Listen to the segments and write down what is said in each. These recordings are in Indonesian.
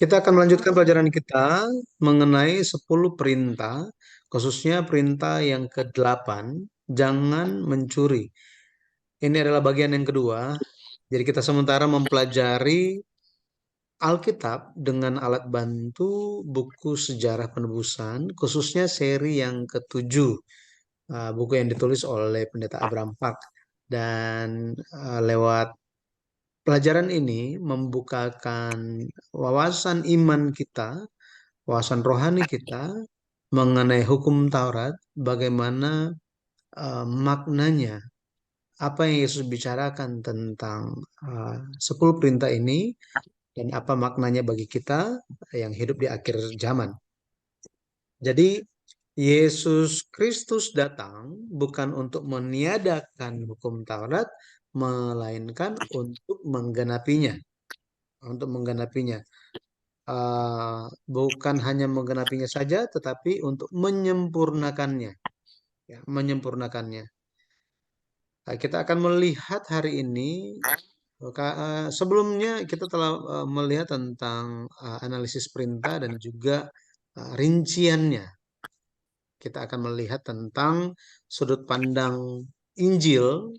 Kita akan melanjutkan pelajaran kita mengenai 10 perintah, khususnya perintah yang ke-8, jangan mencuri. Ini adalah bagian yang kedua. Jadi kita sementara mempelajari Alkitab dengan alat bantu buku Sejarah Penebusan, khususnya seri yang ke-7, buku yang ditulis oleh Pendeta Abraham Park. Dan lewat pelajaran ini membukakan wawasan iman kita, wawasan rohani kita mengenai hukum Taurat, bagaimana maknanya, apa yang Yesus bicarakan tentang 10 perintah ini, dan apa maknanya bagi kita yang hidup di akhir zaman. Jadi, Yesus Kristus datang bukan untuk meniadakan hukum Taurat, melainkan untuk menggenapinya. Untuk menggenapinya. Bukan hanya menggenapinya saja, tetapi untuk menyempurnakannya, ya, menyempurnakannya. Nah, kita akan melihat hari ini, sebelumnya kita telah melihat tentang analisis perintah dan juga rinciannya. Kita akan melihat tentang sudut pandang Injil,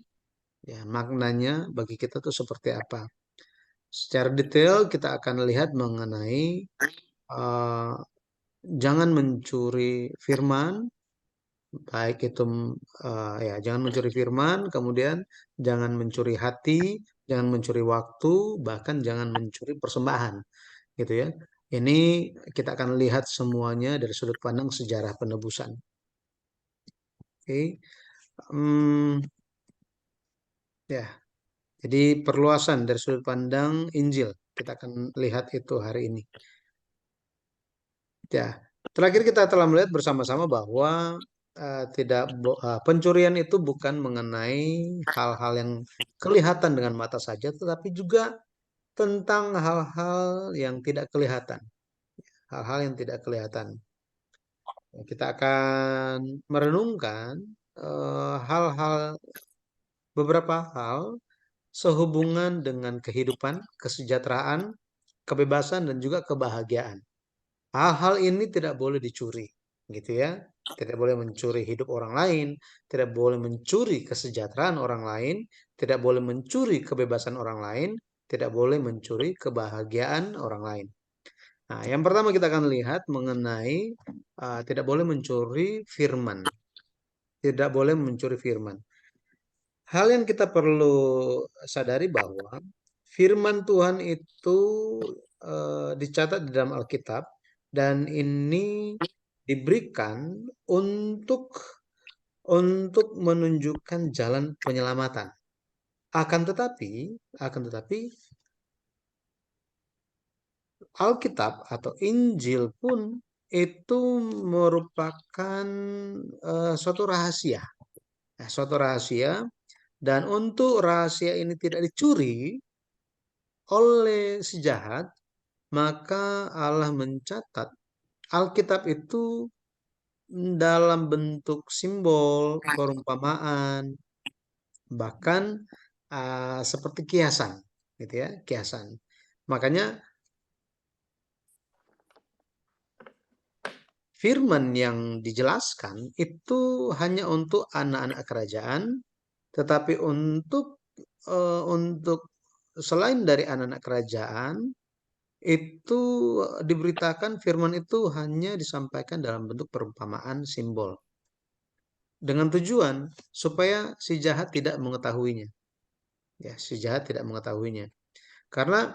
ya, maknanya bagi kita tuh seperti apa. Secara detail kita akan lihat mengenai uh, jangan mencuri firman, baik itu ya jangan mencuri firman, kemudian jangan mencuri hati, jangan mencuri waktu, bahkan jangan mencuri persembahan, gitu ya. Ini kita akan lihat semuanya dari sudut pandang sejarah penebusan. Oke. Hmm, ya, jadi perluasan dari sudut pandang Injil kita akan lihat itu hari ini. Ya, terakhir kita telah melihat bersama-sama bahwa pencurian itu bukan mengenai hal-hal yang kelihatan dengan mata saja, tetapi juga tentang hal-hal yang tidak kelihatan, hal-hal yang tidak kelihatan. Kita akan merenungkan hal-hal, beberapa hal sehubungan dengan kehidupan, kesejahteraan, kebebasan, dan juga kebahagiaan. Hal-hal ini tidak boleh dicuri, gitu ya. Tidak boleh mencuri hidup orang lain, tidak boleh mencuri kesejahteraan orang lain, tidak boleh mencuri kebebasan orang lain, tidak boleh mencuri kebahagiaan orang lain. Nah, yang pertama kita akan lihat mengenai tidak boleh mencuri firman. Tidak boleh mencuri firman. Hal yang kita perlu sadari bahwa firman Tuhan itu dicatat di dalam Alkitab, dan ini diberikan untuk menunjukkan jalan penyelamatan. Akan tetapi Alkitab atau Injil pun itu merupakan suatu rahasia. Nah, suatu rahasia, dan untuk rahasia ini tidak dicuri oleh si jahat, maka Allah mencatat Alkitab itu dalam bentuk simbol, perumpamaan, bahkan seperti kiasan, gitu ya, kiasan. Makanya firman yang dijelaskan itu hanya untuk anak-anak kerajaan, tetapi untuk selain dari anak-anak kerajaan itu diberitakan firman itu hanya disampaikan dalam bentuk perumpamaan, simbol, dengan tujuan supaya si jahat tidak mengetahuinya. Ya, si jahat tidak mengetahuinya. Karena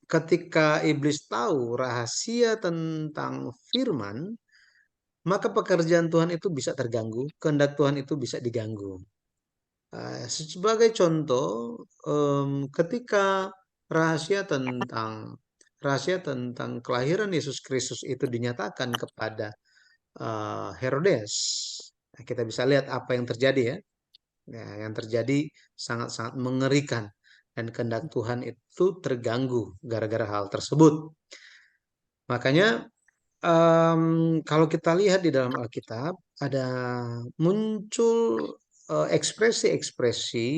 ketika iblis tahu rahasia tentang firman, maka pekerjaan Tuhan itu bisa terganggu, kehendak Tuhan itu bisa diganggu. Sebagai contoh, ketika rahasia tentang kelahiran Yesus Kristus itu dinyatakan kepada Herodes, nah, kita bisa lihat apa yang terjadi, ya. Ya, yang terjadi sangat-sangat mengerikan, dan kehendak Tuhan itu terganggu gara-gara hal tersebut. Makanya kalau kita lihat di dalam Alkitab ada muncul ekspresi-ekspresi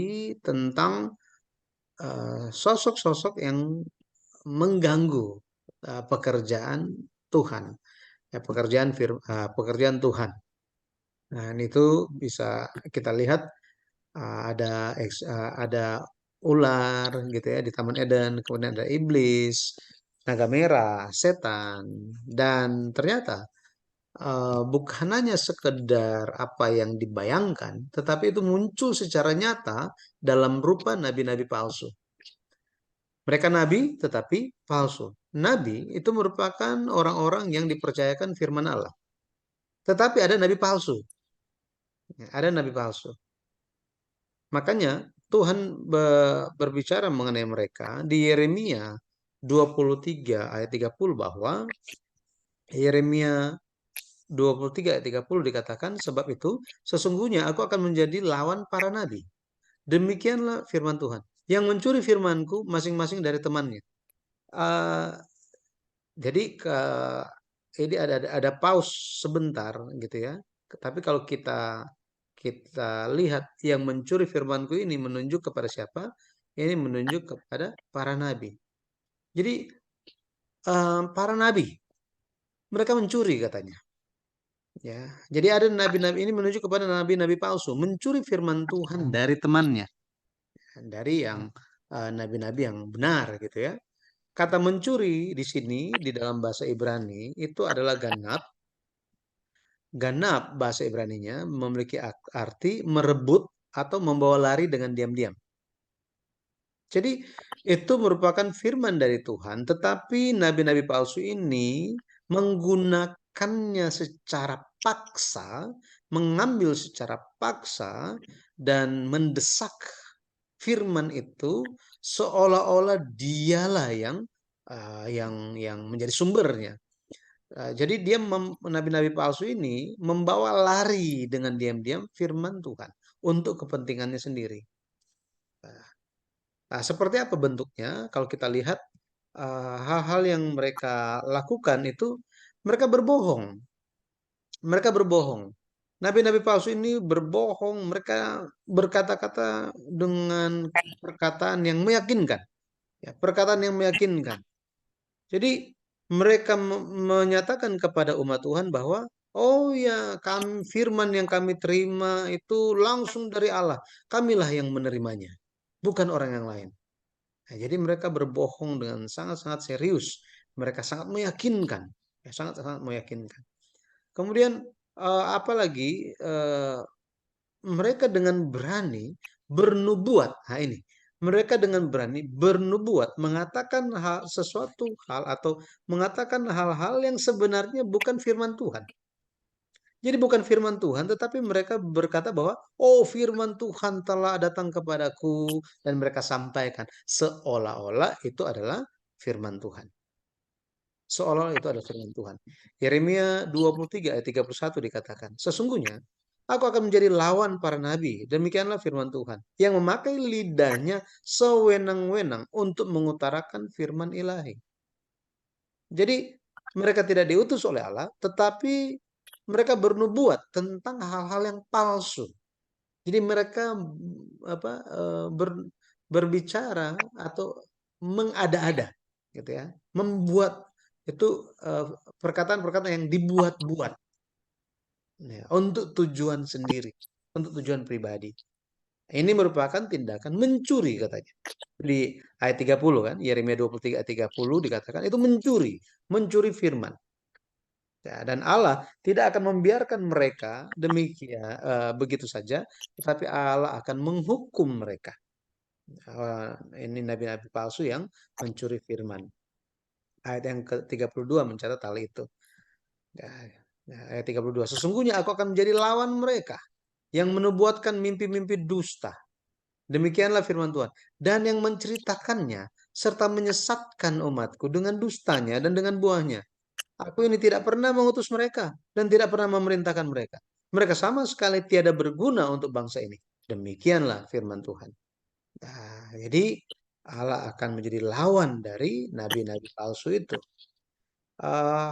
tentang sosok-sosok yang mengganggu, pekerjaan Tuhan, ya, pekerjaan Tuhan. Nah, itu bisa kita lihat ada ular gitu ya di Taman Eden, kemudian ada iblis, naga merah, setan, dan ternyata bukan hanya sekedar apa yang dibayangkan, tetapi itu muncul secara nyata dalam rupa nabi-nabi palsu. Mereka nabi tetapi palsu. Nabi itu merupakan orang-orang yang dipercayakan firman Allah. Tetapi ada nabi palsu. Ya, ada nabi palsu. Makanya Tuhan berbicara mengenai mereka di Yeremia 23 ayat 30 bahwa Yeremia 23 ayat 30 dikatakan, sebab itu sesungguhnya aku akan menjadi lawan para nabi. Demikianlah firman Tuhan. Yang mencuri firmanku masing-masing dari temannya. Uh, jadi ini ada pause sebentar gitu ya. Tapi kalau kita kita lihat yang mencuri firmanku ini menunjuk kepada siapa? Ini menunjuk kepada para nabi. Jadi para nabi mereka mencuri katanya. Ya, jadi ada nabi-nabi ini menunjuk kepada nabi-nabi palsu, mencuri firman Tuhan dari temannya, dari yang nabi-nabi yang benar gitu ya. Kata mencuri di sini di dalam bahasa Ibrani itu adalah ganap. Ganap bahasa Ibraninya memiliki arti merebut atau membawa lari dengan diam-diam. Jadi itu merupakan firman dari Tuhan, tetapi nabi-nabi palsu ini menggunakannya secara paksa, mengambil secara paksa dan mendesak firman itu seolah-olah dialah yang menjadi sumbernya. Jadi dia nabi-nabi palsu ini membawa lari dengan diam-diam firman Tuhan untuk kepentingannya sendiri. Nah, seperti apa bentuknya? Kalau kita lihat hal-hal yang mereka lakukan itu mereka berbohong. Mereka berbohong. Nabi-nabi palsu ini berbohong. Mereka berkata-kata dengan perkataan yang meyakinkan. Ya, perkataan yang meyakinkan. Jadi mereka menyatakan kepada umat Tuhan bahwa oh ya, firman yang kami terima itu langsung dari Allah. Kamilah yang menerimanya, bukan orang yang lain. Nah, jadi mereka berbohong dengan sangat-sangat serius. Mereka sangat meyakinkan, ya, sangat-sangat meyakinkan. Kemudian apalagi mereka dengan berani bernubuat. Nah ini, mereka dengan berani bernubuat, mengatakan sesuatu hal atau mengatakan hal-hal yang sebenarnya bukan firman Tuhan. Jadi bukan firman Tuhan, tetapi mereka berkata bahwa, oh firman Tuhan telah datang kepadaku, dan mereka sampaikan seolah-olah itu adalah firman Tuhan. Seolah-olah itu adalah firman Tuhan. Yeremia 23 ayat 31 dikatakan, sesungguhnya aku akan menjadi lawan para nabi. Demikianlah firman Tuhan. Yang memakai lidahnya sewenang-wenang untuk mengutarakan firman ilahi. Jadi mereka tidak diutus oleh Allah, tetapi mereka bernubuat tentang hal-hal yang palsu. Jadi mereka berbicara atau mengada-ada, gitu ya, membuat itu perkataan-perkataan yang dibuat-buat, ya, untuk tujuan sendiri, untuk tujuan pribadi. Ini merupakan tindakan mencuri katanya. Di ayat 30 kan, Yeremia 23 ayat 30 dikatakan itu mencuri, mencuri firman. Ya, dan Allah tidak akan membiarkan mereka demikian begitu saja, tetapi Allah akan menghukum mereka. Ini nabi-nabi palsu yang mencuri firman. Ayat yang ke-32 mencatat hal itu. Ya, ya, ayat 32. Sesungguhnya aku akan menjadi lawan mereka yang menubuatkan mimpi-mimpi dusta. Demikianlah firman Tuhan. Dan yang menceritakannya serta menyesatkan umatku dengan dustanya dan dengan buahnya. Aku ini tidak pernah mengutus mereka dan tidak pernah memerintahkan mereka. Mereka sama sekali tiada berguna untuk bangsa ini. Demikianlah firman Tuhan. Nah, jadi Allah akan menjadi lawan dari nabi-nabi palsu itu.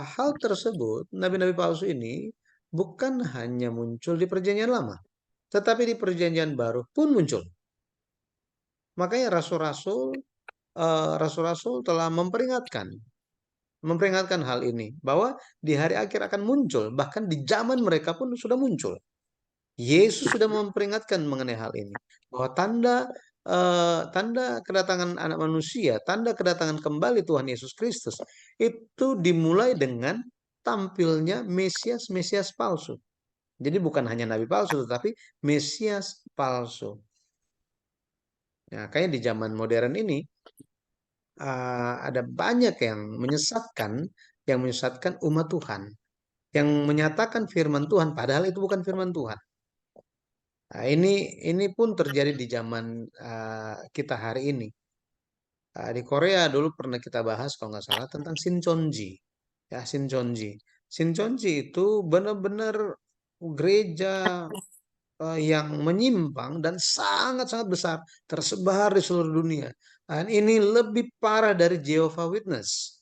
Hal tersebut, nabi-nabi palsu ini bukan hanya muncul di Perjanjian Lama, tetapi di Perjanjian Baru pun muncul. Makanya rasul-rasul telah memperingatkan memperingatkan hal ini bahwa di hari akhir akan muncul, bahkan di zaman mereka pun sudah muncul. Yesus sudah memperingatkan mengenai hal ini bahwa tanda kedatangan anak manusia, tanda kedatangan kembali Tuhan Yesus Kristus itu dimulai dengan tampilnya Mesias palsu. Jadi bukan hanya nabi palsu tetapi Mesias palsu. Nah, kayak di zaman modern ini ada banyak yang menyesatkan umat Tuhan, yang menyatakan firman Tuhan padahal itu bukan firman Tuhan. Nah, ini pun terjadi di zaman kita hari ini. Di Korea dulu pernah kita bahas kalau nggak salah tentang Shincheonji. Ya, Shincheonji. Shincheonji itu benar-benar gereja yang menyimpang dan sangat-sangat besar, tersebar di seluruh dunia. Dan ini lebih parah dari Jehovah Witness.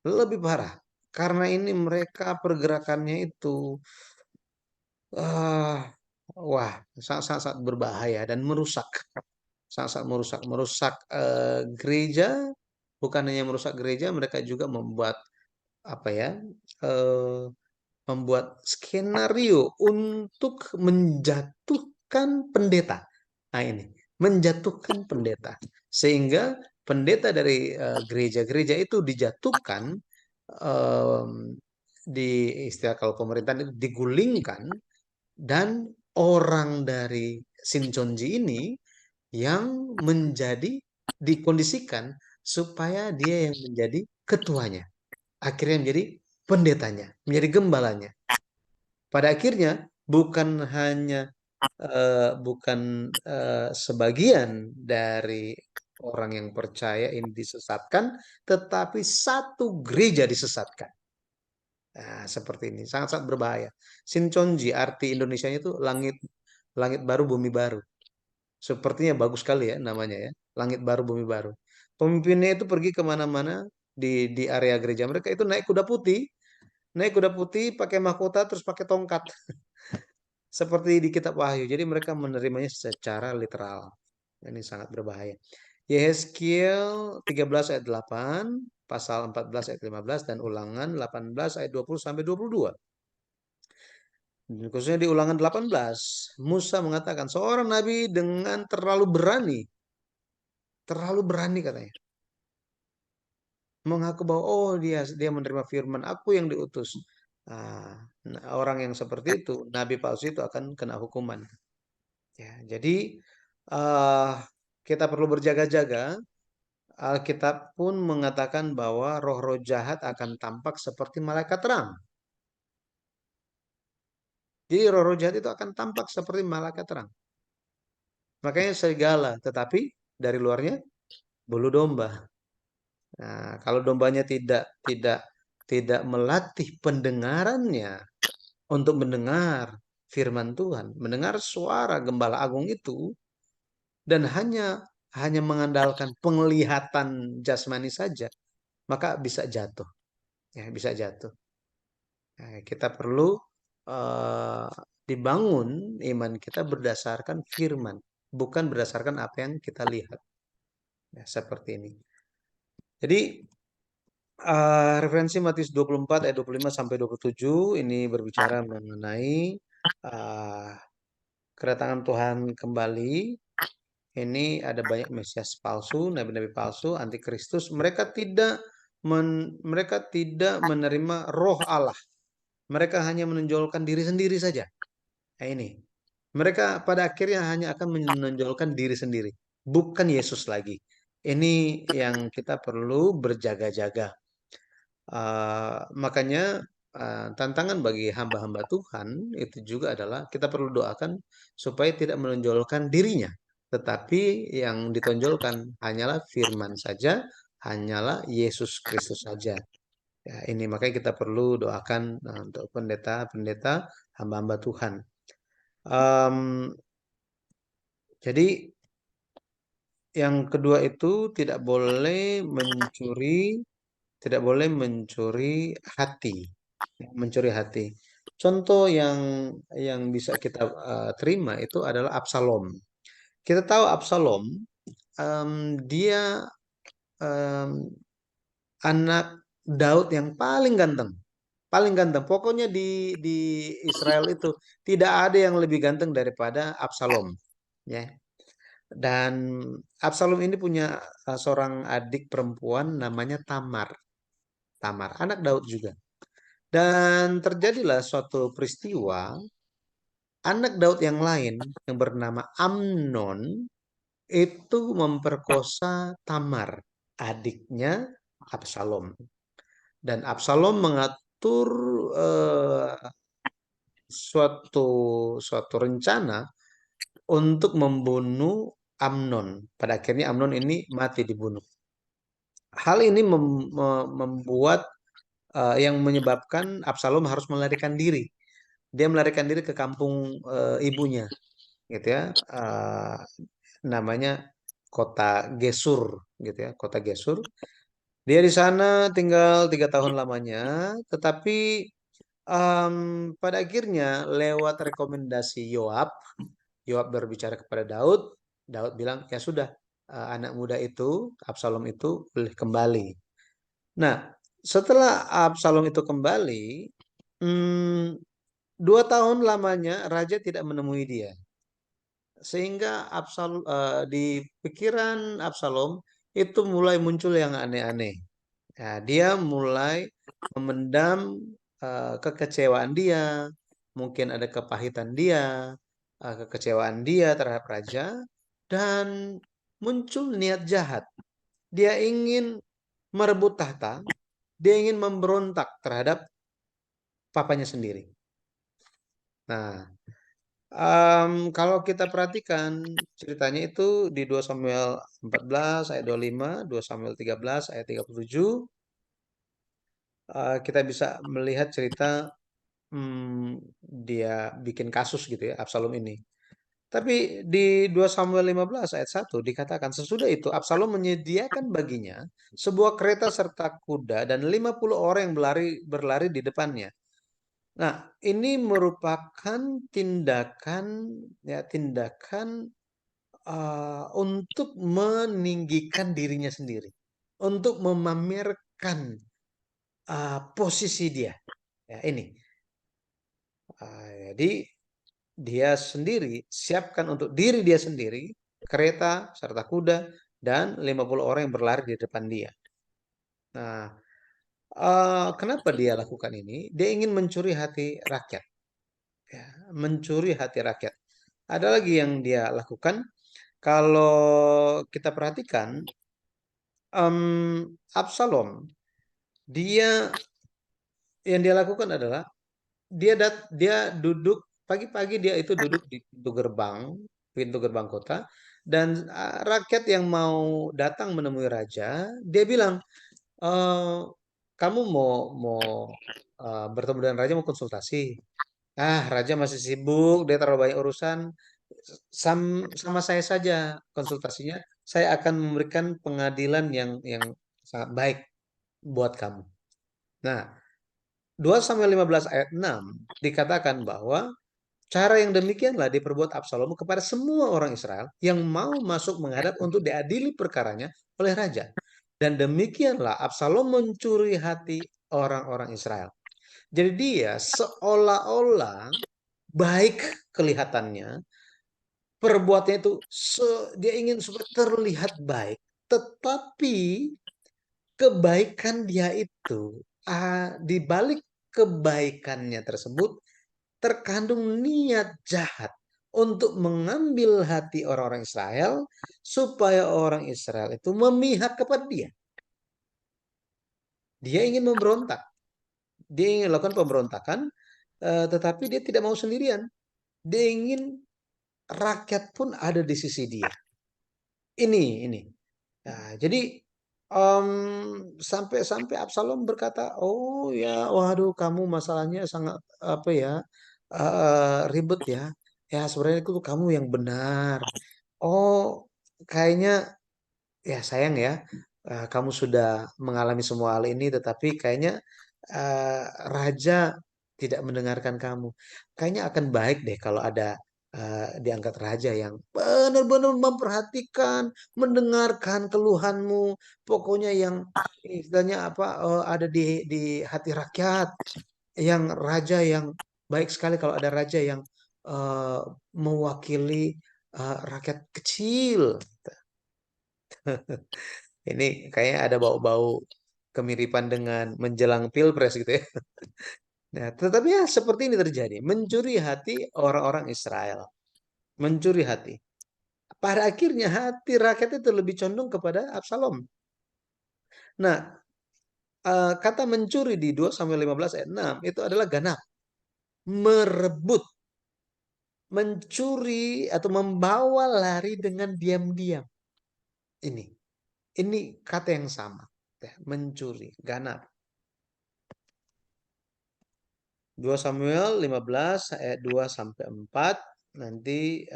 Lebih parah. Karena ini mereka pergerakannya itu ah wah, sangat-sangat berbahaya dan merusak. Sangat-sangat merusak gereja, bukan hanya merusak gereja, mereka juga membuat apa ya? eh, Membuat skenario untuk menjatuhkan pendeta. Nah, ini menjatuhkan pendeta sehingga pendeta dari gereja-gereja itu dijatuhkan, em, di istilah kalau pemerintahan itu digulingkan, dan orang dari Shincheonji ini yang menjadi dikondisikan supaya dia yang menjadi ketuanya, akhirnya menjadi pendetanya, menjadi gembalanya. Pada akhirnya bukan hanya bukan sebagian dari orang yang percaya ini disesatkan, tetapi satu gereja disesatkan. Nah, seperti ini sangat-sangat berbahaya. Sinconji arti Indonesianya itu langit langit baru bumi baru. Sepertinya bagus sekali ya namanya ya. Langit baru bumi baru. Pemimpinnya itu pergi kemana-mana di area gereja mereka itu naik kuda putih pakai mahkota terus pakai tongkat seperti di kitab Wahyu. Jadi mereka menerimanya secara literal. Ini sangat berbahaya. Yehezkiel 13 ayat 8, pasal 14 ayat 15 dan Ulangan 18 ayat 20 sampai 22. Khususnya di Ulangan 18, Musa mengatakan seorang nabi dengan terlalu berani katanya, mengaku bahwa oh dia menerima firman aku yang diutus. Orang yang seperti itu, nabi palsu itu akan kena hukuman. Ya, jadi uh, kita perlu berjaga-jaga. Alkitab pun mengatakan bahwa roh-roh jahat akan tampak seperti malaikat terang. Jadi roh-roh jahat itu akan tampak seperti malaikat terang. Makanya serigala, tetapi dari luarnya bulu domba. Nah, kalau dombanya tidak tidak melatih pendengarannya untuk mendengar firman Tuhan, mendengar suara gembala agung itu, dan hanya mengandalkan penglihatan jasmani saja, maka bisa jatuh. Ya, bisa jatuh. Nah, kita perlu eh, dibangun iman kita berdasarkan firman, bukan berdasarkan apa yang kita lihat. Ya, seperti ini. Jadi referensi Matius 24 ayat 25 sampai 27 ini berbicara mengenai uh, kedatangan Tuhan kembali. Ini ada banyak mesias palsu, nabi-nabi palsu, antikristus. Mereka tidak menerima roh Allah. Mereka hanya menonjolkan diri sendiri saja. Nah, ini. Mereka pada akhirnya hanya akan menonjolkan diri sendiri, bukan Yesus lagi. Ini yang kita perlu berjaga-jaga. Makanya tantangan bagi hamba-hamba Tuhan itu juga adalah kita perlu doakan supaya tidak menonjolkan dirinya, tetapi yang ditonjolkan hanyalah firman saja, hanyalah Yesus Kristus saja. Ya, ini makanya kita perlu doakan untuk pendeta-pendeta, hamba-hamba Tuhan. Em, jadi yang kedua itu tidak boleh mencuri hati, mencuri hati. Contoh yang bisa kita terima itu adalah Absalom. Kita tahu Absalom, dia em, anak Daud yang paling ganteng. Paling ganteng. Pokoknya di Israel itu tidak ada yang lebih ganteng daripada Absalom. Ya. Dan Absalom ini punya seorang adik perempuan namanya Tamar. Tamar, anak Daud juga. Dan terjadilah suatu peristiwa, anak Daud yang lain yang bernama Amnon itu memperkosa Tamar, adiknya Absalom. Dan Absalom mengatur suatu suatu rencana untuk membunuh Amnon. Pada akhirnya Amnon ini mati dibunuh. Hal ini membuat yang menyebabkan Absalom harus melarikan diri. Dia melarikan diri ke kampung ibunya, gitu ya. Namanya kota Gesur, gitu ya, kota Gesur. Dia di sana tinggal 3 tahun lamanya, tetapi pada akhirnya lewat rekomendasi Yoab, Yoab berbicara kepada Daud, Daud bilang ya sudah, anak muda itu Absalom itu boleh kembali. Nah, setelah Absalom itu kembali, hmm, 2 tahun lamanya raja tidak menemui dia, sehingga di pikiran Absalom itu mulai muncul yang aneh-aneh. Ya, dia mulai memendam kekecewaan dia, mungkin ada kepahitan dia, kekecewaan dia terhadap raja, dan muncul niat jahat. Dia ingin merebut tahta, dia ingin memberontak terhadap papanya sendiri. Nah, kalau kita perhatikan ceritanya itu di 2 Samuel 14 ayat 25, 2 Samuel 13 ayat 37, kita bisa melihat cerita dia bikin kasus gitu ya, Absalom ini. Tapi di 2 Samuel 15 ayat 1 dikatakan sesudah itu Absalom menyediakan baginya sebuah kereta serta kuda dan 50 orang yang berlari di depannya. Nah, ini merupakan tindakan ya tindakan untuk meninggikan dirinya sendiri, untuk memamerkan posisi dia. Ya, ini. Jadi dia sendiri siapkan untuk diri dia sendiri kereta serta kuda dan 50 orang yang berlari di depan dia. Nah, kenapa dia lakukan ini? Dia ingin mencuri hati rakyat, ya, mencuri hati rakyat. Ada lagi yang dia lakukan. Kalau kita perhatikan, Absalom, dia yang dia lakukan adalah dia duduk pagi-pagi, dia itu duduk di pintu gerbang kota, dan rakyat yang mau datang menemui raja, dia bilang, "Eh, kamu mau mau bertemu dengan raja, mau konsultasi? Ah, raja masih sibuk, dia terlalu banyak urusan. Sama saya saja konsultasinya. Saya akan memberikan pengadilan yang sangat baik buat kamu." Nah, 2 Samuel 15 ayat 6 dikatakan bahwa cara yang demikianlah diperbuat Absalom kepada semua orang Israel yang mau masuk menghadap untuk diadili perkaranya oleh raja. Dan demikianlah Absalom mencuri hati orang-orang Israel. Jadi dia seolah-olah baik kelihatannya, perbuatannya itu dia ingin supaya terlihat baik, tetapi kebaikan dia itu, di balik kebaikannya tersebut terkandung niat jahat untuk mengambil hati orang-orang Israel supaya orang Israel itu memihak kepada dia. Dia ingin memberontak, dia ingin melakukan pemberontakan, tetapi dia tidak mau sendirian. Dia ingin rakyat pun ada di sisi dia. Ini. Nah, jadi em, sampai-sampai Absalom berkata, "Oh ya, waduh, kamu masalahnya sangat apa ya, ribet ya. Ya sebenarnya itu kamu yang benar. Oh, kayaknya ya sayang ya, kamu sudah mengalami semua hal ini, tetapi kayaknya eh, raja tidak mendengarkan kamu. Kayaknya akan baik deh kalau ada diangkat raja yang benar-benar memperhatikan, mendengarkan keluhanmu, pokoknya yang istilahnya apa ada di hati rakyat, yang raja yang baik sekali kalau ada raja yang eh, mewakili rakyat kecil. Ini kayaknya ada bau-bau kemiripan dengan menjelang pilpres gitu ya. Nah, tetapi ya seperti ini terjadi, mencuri hati orang-orang Israel, mencuri hati. Pada akhirnya hati rakyat itu lebih condong kepada Absalom. Nah, kata mencuri di 2 sampai 15 ayat 6 itu adalah ganap, merebut, mencuri atau membawa lari dengan diam-diam. Ini, ini kata yang sama, ya, mencuri, ganap. 2 Samuel 15 ayat 2 sampai 4 nanti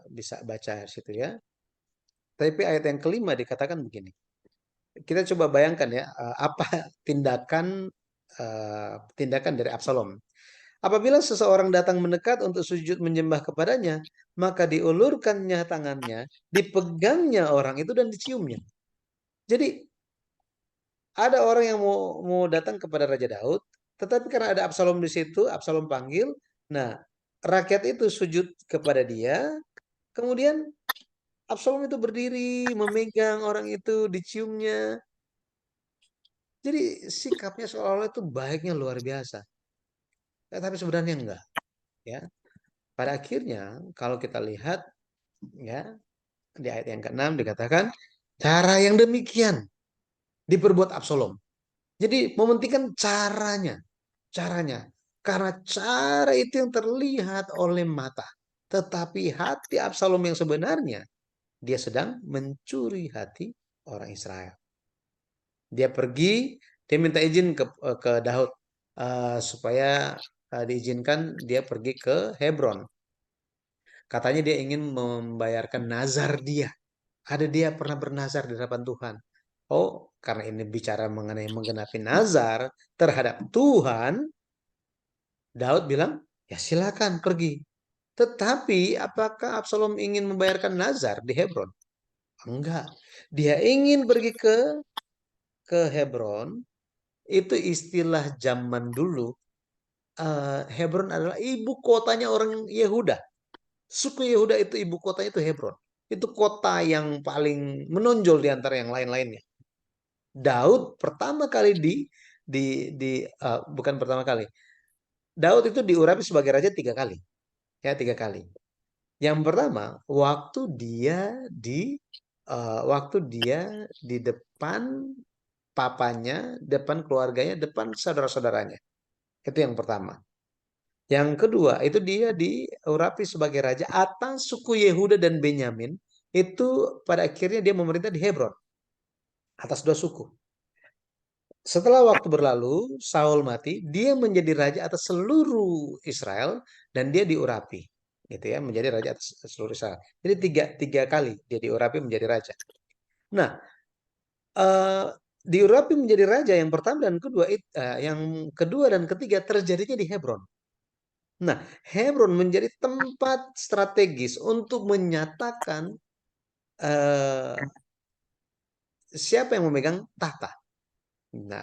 bisa baca situ ya. Tapi ayat yang kelima dikatakan begini. Kita coba bayangkan ya apa tindakan tindakan dari Absalom. Apabila seseorang datang mendekat untuk sujud menyembah kepadanya, maka diulurkannya tangannya, dipegangnya orang itu dan diciumnya. Jadi ada orang yang mau datang kepada Raja Daud, tetapi karena ada Absalom di situ, Absalom panggil. Nah, rakyat itu sujud kepada dia, kemudian Absalom itu berdiri, memegang orang itu, diciumnya. Jadi sikapnya seolah-olah itu baiknya luar biasa. Tapi sebenarnya enggak, ya. Pada akhirnya kalau kita lihat ya di ayat yang ke-6 dikatakan cara yang demikian diperbuat Absalom. Jadi mementingkan caranya, caranya. Karena cara itu yang terlihat oleh mata. Tetapi hati Absalom yang sebenarnya dia sedang mencuri hati orang Israel. Dia pergi, dia minta izin ke Daud supaya diizinkan dia pergi ke Hebron. Katanya dia ingin membayarkan nazar dia. Ada dia pernah bernazar di hadapan Tuhan. Oh, karena ini bicara mengenai menggenapi nazar terhadap Tuhan, Daud bilang, ya silakan pergi. Tetapi apakah Absalom ingin membayarkan nazar di Hebron? Enggak. Dia ingin pergi ke Hebron. Itu istilah zaman dulu. Hebron adalah ibu kotanya orang Yehuda. Suku Yehuda itu ibu kotanya itu Hebron. Itu kota yang paling menonjol di antara yang lain-lainnya. Daud pertama kali bukan pertama kali. Daud itu diurapi sebagai raja 3 kali. Ya, 3 kali. Yang pertama, waktu dia di depan papanya, depan keluarganya, depan saudara-saudaranya. Itu yang pertama. Yang kedua, itu dia diurapi sebagai raja atas suku Yehuda dan Benyamin. Itu pada akhirnya dia memerintah di Hebron atas 2 suku. Setelah waktu berlalu, Saul mati, dia menjadi raja atas seluruh Israel dan dia diurapi, gitu ya, menjadi raja atas seluruh Israel. Jadi tiga kali dia diurapi menjadi raja. Nah, eh, diurapi menjadi raja yang pertama dan kedua, yang kedua dan ketiga terjadinya di Hebron. Nah, Hebron menjadi tempat strategis untuk menyatakan eh, siapa yang memegang tahta. Nah,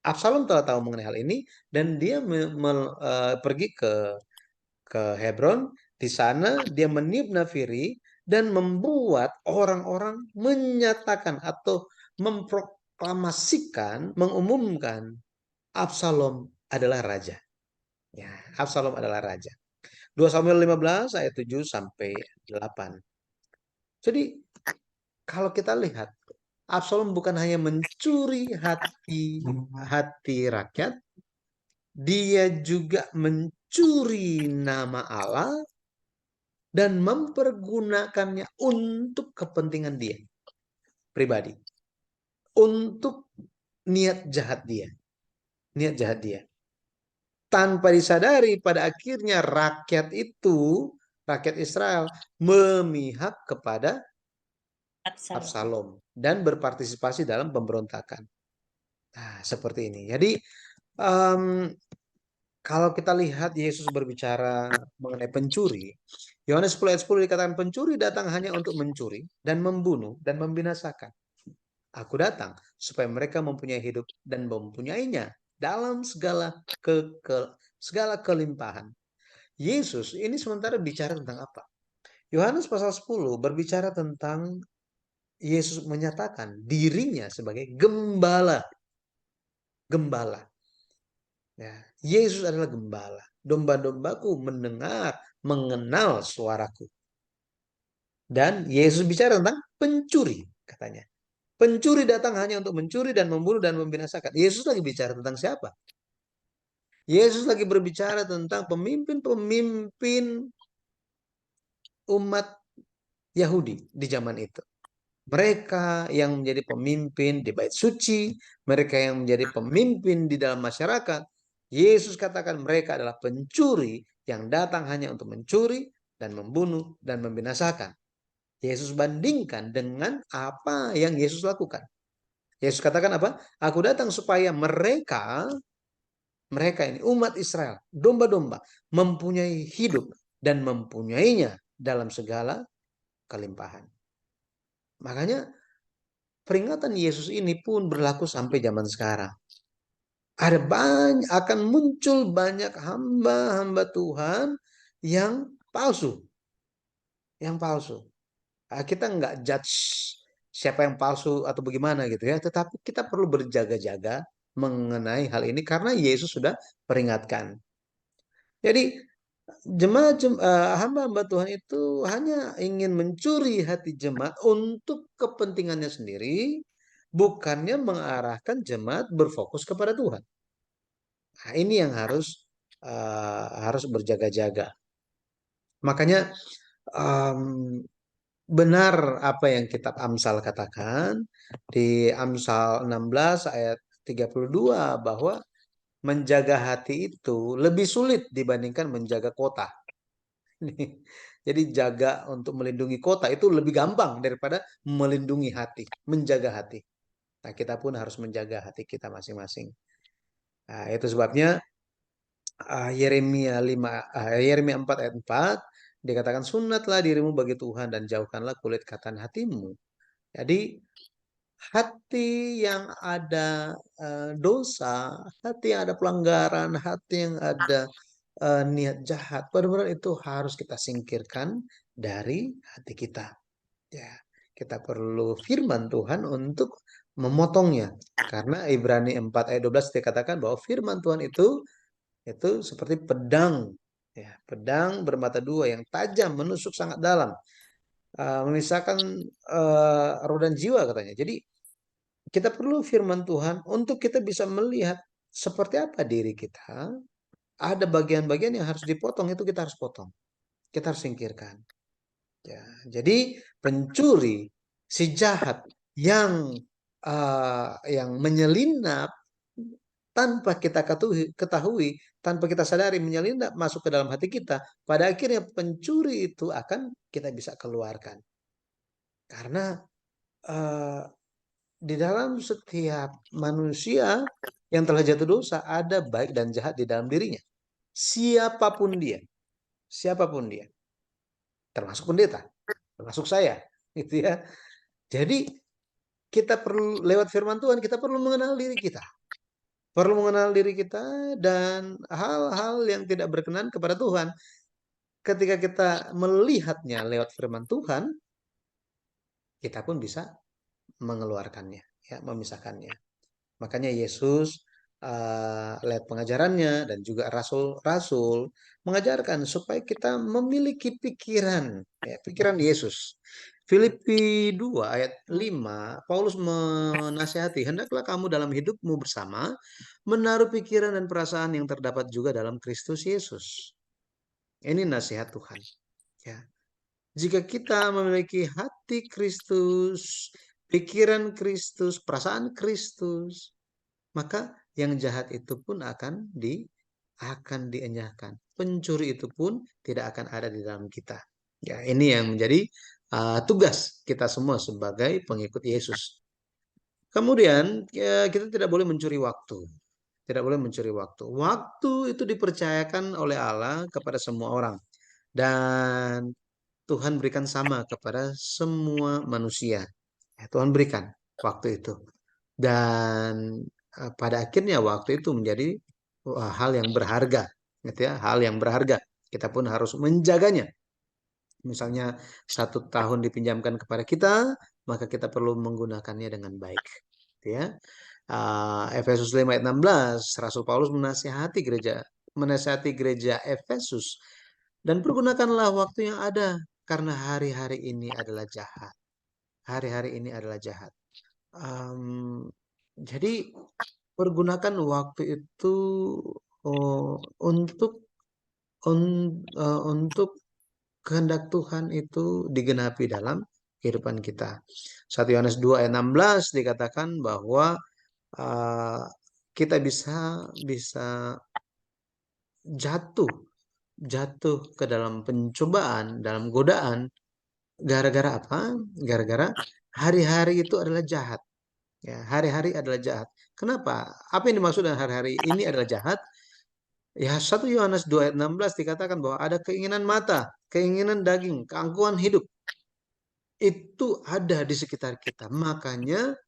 Absalom telah tahu mengenai hal ini dan dia pergi ke Hebron. Di sana dia meniup nafiri dan membuat orang-orang menyatakan atau memproklamasikan, mengumumkan Absalom adalah raja. Ya, Absalom adalah raja. 2 Samuel 15 ayat 7 sampai 8. Jadi kalau kita lihat Absalom bukan hanya mencuri hati hati rakyat, dia juga mencuri nama Allah dan mempergunakannya untuk kepentingan dia pribadi, untuk niat jahat dia, niat jahat dia. Tanpa disadari pada akhirnya rakyat Israel memihak kepada Absalom. Absalom dan berpartisipasi dalam pemberontakan. Nah, seperti ini. Jadi um, Kalau kita lihat Yesus berbicara mengenai pencuri, Yohanes 10 ayat 10 dikatakan pencuri datang hanya untuk mencuri dan membunuh dan membinasakan. Aku datang supaya mereka mempunyai hidup dan mempunyainya dalam segala kelimpahan. Yesus ini sementara bicara tentang apa? Yohanes pasal 10 berbicara tentang Yesus menyatakan dirinya sebagai gembala. Gembala. Ya, Yesus adalah gembala. Domba-dombaku mengenal suaraku. Dan Yesus bicara tentang pencuri, katanya. Pencuri datang hanya untuk mencuri dan membunuh dan membinasakan. Yesus lagi bicara tentang siapa? Yesus lagi berbicara tentang pemimpin-pemimpin umat Yahudi di zaman itu. Mereka yang menjadi pemimpin di bait suci, mereka yang menjadi pemimpin di dalam masyarakat. Yesus katakan mereka adalah pencuri yang datang hanya untuk mencuri dan membunuh dan membinasakan. Yesus bandingkan dengan apa yang Yesus lakukan. Yesus katakan apa? Aku datang supaya mereka ini umat Israel, domba-domba, mempunyai hidup dan mempunyainya dalam segala kelimpahan. Makanya peringatan Yesus ini pun berlaku sampai zaman sekarang. Akan muncul banyak hamba-hamba Tuhan yang palsu. Yang palsu. Kita nggak judge siapa yang palsu atau bagaimana gitu ya. Tetapi kita perlu berjaga-jaga mengenai hal ini karena Yesus sudah peringatkan. Jadi hamba-hamba Tuhan itu hanya ingin mencuri hati jemaat untuk kepentingannya sendiri, bukannya mengarahkan jemaat berfokus kepada Tuhan. Nah, ini yang harus berjaga-jaga. Makanya benar apa yang kitab Amsal katakan di Amsal 16 ayat 32 bahwa menjaga hati itu lebih sulit dibandingkan menjaga kota. Jadi jaga untuk melindungi kota itu lebih gampang daripada melindungi hati, menjaga hati. Nah, kita pun harus menjaga hati kita masing-masing. Nah, itu sebabnya Yeremia 4 ayat 4 dikatakan sunatlah dirimu bagi Tuhan dan jauhkanlah kulit katan hatimu. Jadi hati yang ada dosa, hati yang ada pelanggaran, hati yang ada niat jahat, benar-benar itu harus kita singkirkan dari hati kita. Ya, kita perlu firman Tuhan untuk memotongnya. Karena Ibrani 4 ayat 12 dikatakan bahwa firman Tuhan itu seperti pedang. Ya, pedang bermata dua yang tajam, menusuk sangat dalam. Memisahkan roh dan jiwa katanya. Jadi kita perlu firman Tuhan untuk kita bisa melihat seperti apa diri kita. Ada bagian-bagian yang harus dipotong, itu kita harus potong. Kita harus singkirkan. Ya, jadi pencuri, si jahat yang menyelinap tanpa kita ketahui, tanpa kita sadari menyelinap masuk ke dalam hati kita, pada akhirnya pencuri itu akan kita bisa keluarkan. Karena di dalam setiap manusia yang telah jatuh dosa ada baik dan jahat di dalam dirinya. Siapapun dia, termasuk pendeta, termasuk saya, gitu ya. Jadi kita perlu lewat firman Tuhan, kita perlu mengenal diri kita. Perlu mengenal diri kita dan hal-hal yang tidak berkenan kepada Tuhan. Ketika kita melihatnya lewat firman Tuhan, kita pun bisa mengeluarkannya, ya, memisahkannya. Makanya Yesus lewat pengajarannya dan juga rasul-rasul mengajarkan supaya kita memiliki pikiran, ya, pikiran Yesus. Filipi 2 ayat 5, Paulus menasihati, hendaklah kamu dalam hidupmu bersama menaruh pikiran dan perasaan yang terdapat juga dalam Kristus Yesus. Ini nasihat Tuhan. Ya. Jika kita memiliki hati Kristus, pikiran Kristus, perasaan Kristus, maka yang jahat itu pun akan dienyahkan. Pencuri itu pun tidak akan ada di dalam kita. Ya, ini yang menjadi tugas kita semua sebagai pengikut Yesus. Kemudian kita tidak boleh mencuri waktu. Tidak boleh mencuri waktu. Waktu itu dipercayakan oleh Allah kepada semua orang. Dan Tuhan berikan sama kepada semua manusia. Ya, Tuhan berikan waktu itu. Dan pada akhirnya waktu itu menjadi hal yang berharga. Gitu ya, hal yang berharga. Kita pun harus menjaganya. Misalnya 1 tahun dipinjamkan kepada kita, maka kita perlu menggunakannya dengan baik. Gitu ya. Efesus 5 ayat 16, Rasul Paulus menasihati gereja Efesus, dan pergunakanlah waktu yang ada karena hari-hari ini adalah jahat. Hari-hari ini adalah jahat. Jadi pergunakan waktu itu untuk untuk kehendak Tuhan itu digenapi dalam kehidupan kita. 1 Yohanes 2 ayat 16 dikatakan bahwa uh, kita bisa jatuh jatuh ke dalam pencobaan, dalam godaan, gara-gara apa? Gara-gara hari-hari itu adalah jahat. Ya, hari-hari adalah jahat. Kenapa? Apa yang dimaksud dengan hari-hari ini adalah jahat? Ya, 1 Yohanes 2 ayat 16 dikatakan bahwa ada keinginan mata, keinginan daging, keangkuhan hidup. Itu ada di sekitar kita. Makanya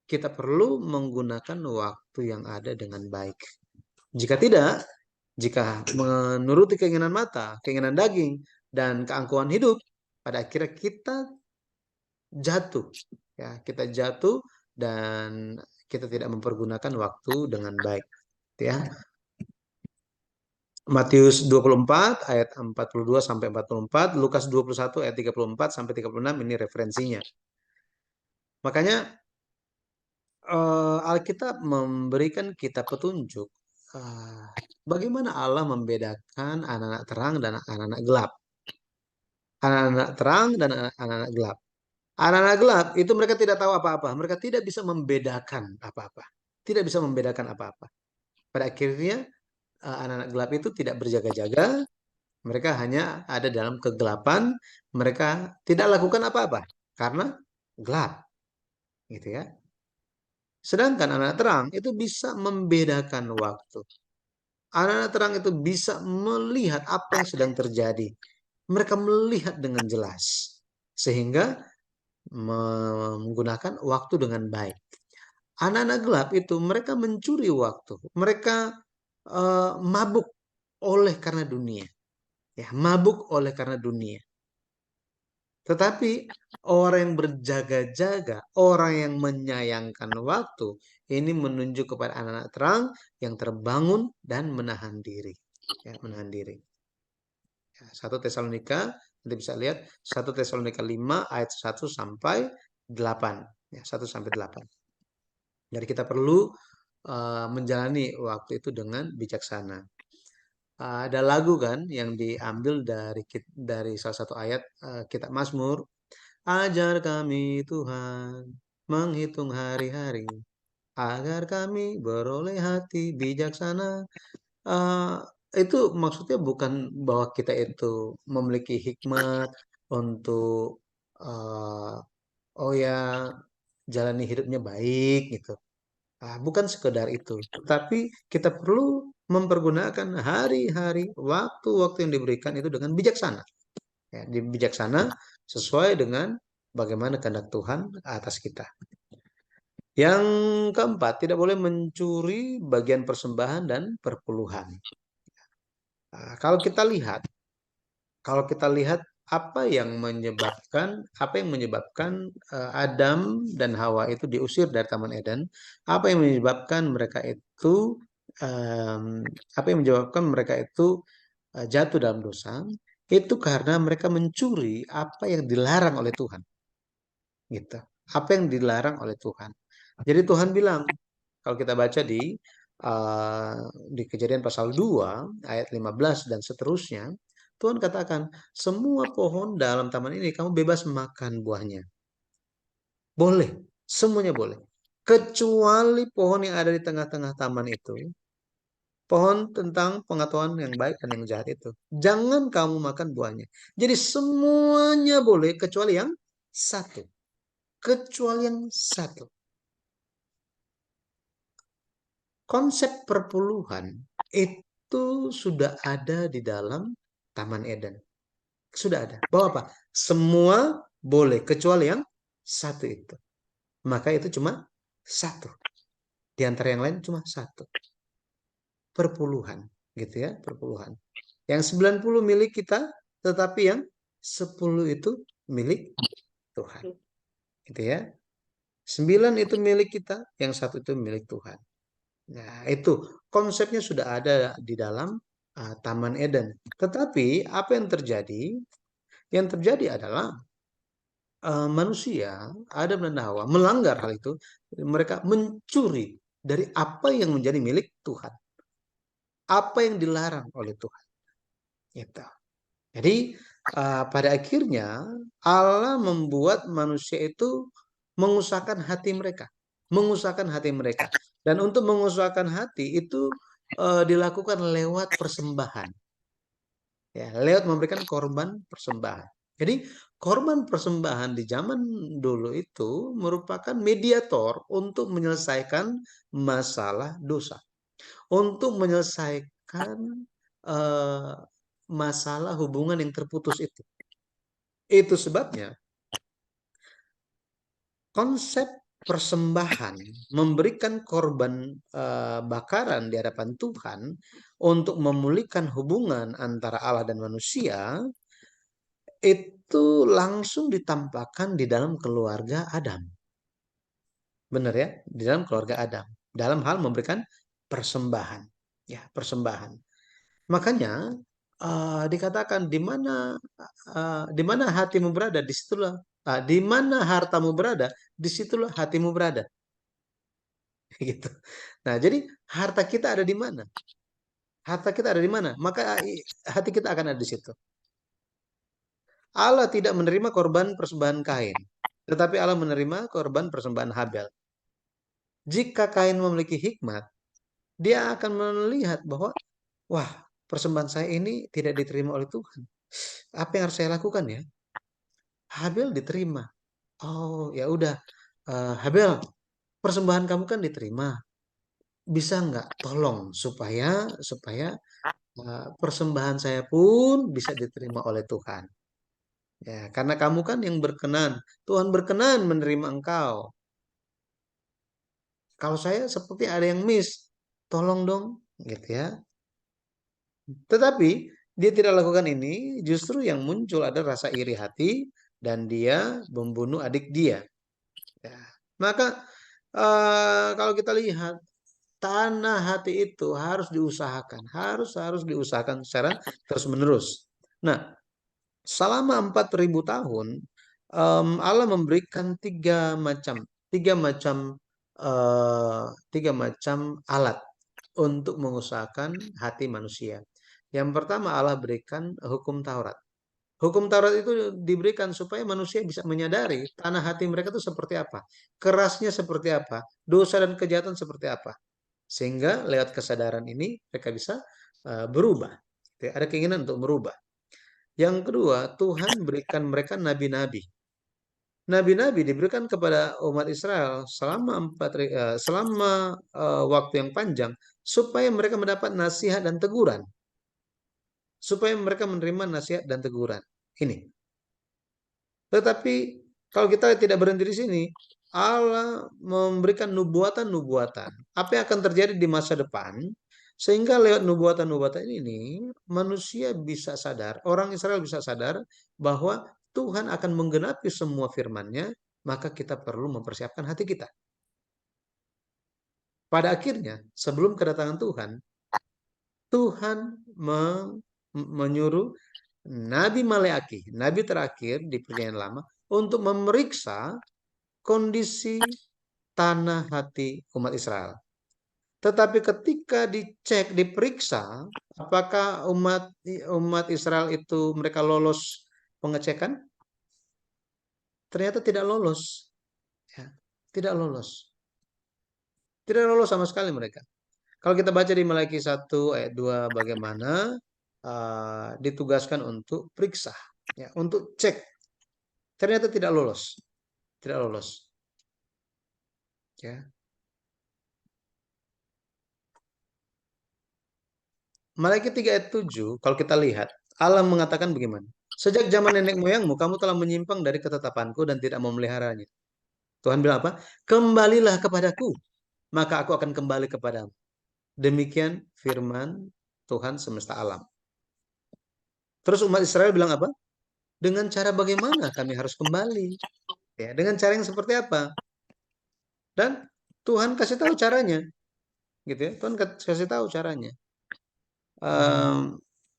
kita perlu menggunakan waktu yang ada dengan baik. Jika tidak, jika menuruti keinginan mata, keinginan daging, dan keangkuhan hidup, pada akhirnya kita jatuh. Ya, kita jatuh dan kita tidak mempergunakan waktu dengan baik. Ya. Matius 24 ayat 42 sampai 44, Lukas 21 ayat 34 sampai 36 ini referensinya. Makanya Alkitab memberikan kita petunjuk bagaimana Allah membedakan anak-anak terang dan anak-anak gelap. Anak-anak terang dan anak-anak gelap. Anak-anak gelap itu mereka tidak tahu apa-apa. Mereka tidak bisa membedakan apa-apa. Tidak bisa membedakan apa-apa. Pada akhirnya anak-anak gelap itu tidak berjaga-jaga. Mereka hanya ada dalam kegelapan. Mereka tidak lakukan apa-apa karena gelap, gitu ya. Sedangkan anak terang itu bisa membedakan waktu. Anak-anak terang itu bisa melihat apa yang sedang terjadi. Mereka melihat dengan jelas. Sehingga menggunakan waktu dengan baik. Anak-anak gelap itu mereka mencuri waktu. Mereka mabuk oleh karena dunia. Ya, mabuk oleh karena dunia. Tetapi orang yang berjaga-jaga, orang yang menyayangkan waktu, ini menunjuk kepada anak-anak terang yang terbangun dan menahan diri. Ya, menahan diri. Ya, 1 Tesalonika, nanti bisa lihat 1 Tesalonika 5 ayat 1 sampai 8. Ya, 1 sampai 8. Jadi kita perlu menjalani waktu itu dengan bijaksana. Ada lagu kan yang diambil dari salah satu ayat kitab Mazmur. Ajar kami Tuhan menghitung hari-hari agar kami beroleh hati bijaksana. Uh, itu maksudnya bukan bahwa kita itu memiliki hikmat untuk oh ya jalani hidupnya baik gitu. Bukan sekedar itu, tapi kita perlu mempergunakan hari-hari, waktu-waktu yang diberikan itu dengan bijaksana. Ya, bijaksana sesuai dengan bagaimana kehendak Tuhan atas kita. Yang keempat, tidak boleh mencuri bagian persembahan dan perpuluhan. Kalau kita lihat, apa yang menyebabkan Adam dan Hawa itu diusir dari Taman Eden, apa yang menyebabkan mereka itu jatuh dalam dosa, itu karena mereka mencuri apa yang dilarang oleh Tuhan, gitu. Apa yang dilarang oleh Tuhan. Jadi Tuhan bilang, kalau kita baca di Kejadian pasal 2 ayat 15 dan seterusnya, Tuhan katakan, semua pohon dalam taman ini kamu bebas makan buahnya. Boleh, semuanya boleh. Kecuali pohon yang ada di tengah-tengah taman itu, pohon tentang pengetahuan yang baik dan yang jahat itu. Jangan kamu makan buahnya. Jadi semuanya boleh kecuali yang satu. Kecuali yang satu. konsep perpuluhan itu sudah ada di dalam Taman Eden. Sudah ada. Bahwa apa? Semua boleh kecuali yang satu itu. Maka itu cuma satu. Di antara yang lain cuma satu. Perpuluhan, gitu ya, perpuluhan. Yang 90 milik kita, tetapi yang 10 itu milik Tuhan. Gitu ya. 9 itu milik kita, yang satu itu milik Tuhan. Nah, itu konsepnya sudah ada di dalam Taman Eden. Tetapi apa yang terjadi? Yang terjadi adalah manusia, Adam dan Hawa, melanggar hal itu. Mereka mencuri dari apa yang menjadi milik Tuhan. Apa yang dilarang oleh Tuhan. Gitu. Jadi pada akhirnya Allah membuat manusia itu mengusahakan hati mereka. Mengusahakan hati mereka. Dan untuk mengusahakan hati itu dilakukan lewat persembahan. Ya, lewat memberikan korban persembahan. Jadi korban persembahan di zaman dulu itu merupakan mediator untuk menyelesaikan masalah dosa. Untuk menyelesaikan eh, masalah hubungan yang terputus itu. Itu sebabnya konsep persembahan, memberikan korban bakaran di hadapan Tuhan untuk memulihkan hubungan antara Allah dan manusia itu langsung ditampakkan di dalam keluarga Adam. Benar ya? Di dalam keluarga Adam. Dalam hal memberikan persembahan. Ya, persembahan. Makanya dikatakan di mana hatimu berada, disitulah di mana hartamu berada, disitulah hatimu berada. Gitu. Nah, jadi harta kita ada di mana? Harta kita ada di mana? Maka hati kita akan ada di situ. Allah tidak menerima korban persembahan Kain, tetapi Allah menerima korban persembahan Habel. Jika Kain memiliki hikmat, dia akan melihat bahwa, wah, persembahan saya ini tidak diterima oleh Tuhan. Apa yang harus saya lakukan ya? Habel diterima. Oh, ya udah. Habel, persembahan kamu kan diterima. Bisa nggak tolong supaya persembahan saya pun bisa diterima oleh Tuhan. Ya, karena kamu kan yang berkenan. Tuhan berkenan menerima engkau. Kalau saya seperti ada yang miss, tolong dong, gitu ya. Tetapi dia tidak lakukan ini, justru yang muncul ada rasa iri hati dan dia membunuh adik dia. Ya. Maka kalau kita lihat tanah hati itu harus diusahakan, harus diusahakan secara terus-menerus. Nah, selama 4.000 tahun Allah memberikan tiga macam tiga macam alat untuk mengusahakan hati manusia. Yang pertama Allah berikan hukum Taurat. Hukum Taurat itu diberikan supaya manusia bisa menyadari tanah hati mereka itu seperti apa, kerasnya seperti apa, dosa dan kejahatan seperti apa. Sehingga lewat kesadaran ini mereka bisa berubah. Ada keinginan untuk berubah. Yang kedua, Tuhan berikan mereka nabi-nabi. Nabi-nabi diberikan kepada umat Israel selama waktu yang panjang supaya mereka mendapat nasihat dan teguran. Supaya mereka menerima nasihat dan teguran. Ini. Tetapi kalau kita tidak berhenti di sini, Allah memberikan nubuatan-nubuatan. Apa yang akan terjadi di masa depan? Sehingga lewat nubuatan-nubuatan ini, manusia bisa sadar, orang Israel bisa sadar bahwa Tuhan akan menggenapi semua firman-Nya, maka kita perlu mempersiapkan hati kita. Pada akhirnya, sebelum kedatangan Tuhan, Tuhan menyuruh Nabi Maleaki, nabi terakhir di Perjanjian Lama, untuk memeriksa kondisi tanah hati umat Israel. Tetapi ketika dicek, diperiksa, apakah umat Israel itu mereka lolos pengecekan? Ternyata tidak lolos. Ya, tidak lolos. Tidak lolos sama sekali mereka. Kalau kita baca di Malaki 1 ayat 2 bagaimana ditugaskan untuk periksa, ya, untuk cek. Ternyata tidak lolos. Tidak lolos. Ya. Malaikat 3 ayat 7, kalau kita lihat, Allah mengatakan bagaimana? Sejak zaman nenek moyangmu, kamu telah menyimpang dari ketetapanku dan tidak memeliharanya. Tuhan bilang apa? Kembalilah kepadaku, maka aku akan kembali kepadamu. Demikian firman Tuhan semesta alam. Terus umat Israel bilang apa? Dengan cara bagaimana kami harus kembali? Ya, dengan cara yang seperti apa? Dan Tuhan kasih tahu caranya, gitu ya. Tuhan kasih tahu caranya.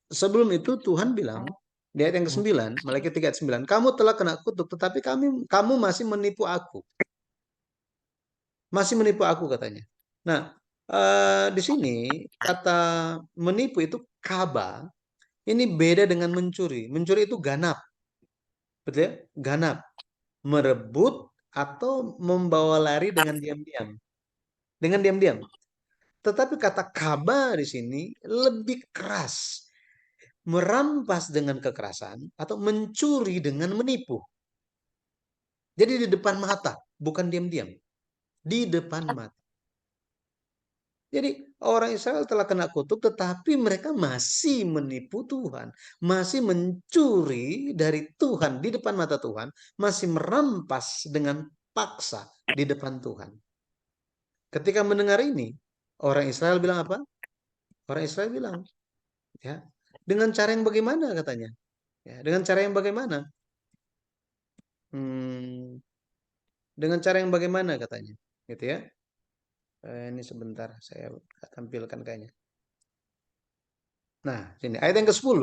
Sebelum itu Tuhan bilang di ayat yang ke-9, Malaikat 3 ayat 9, kamu telah kena kutuk, tetapi kamu masih menipu aku. Masih menipu aku katanya. Nah, di sini kata menipu itu kaba. Ini beda dengan mencuri. Mencuri itu ganap. Betul ya? Ganap. Merebut atau membawa lari dengan diam-diam. Dengan diam-diam. Tetapi kata kaba di sini lebih keras. Merampas dengan kekerasan atau mencuri dengan menipu. Jadi di depan mata, bukan diam-diam. Di depan mata. Jadi orang Israel telah kena kutuk, tetapi mereka masih menipu Tuhan. Masih mencuri dari Tuhan di depan mata Tuhan. Masih merampas dengan paksa di depan Tuhan. Ketika mendengar ini, orang Israel bilang apa? Orang Israel bilang, ya, dengan cara yang bagaimana katanya? Ya, dengan cara yang bagaimana? Hmm, dengan cara yang bagaimana katanya? Gitu ya. Ini sebentar saya tampilkan kayaknya. Nah, sini ayat yang ke-10,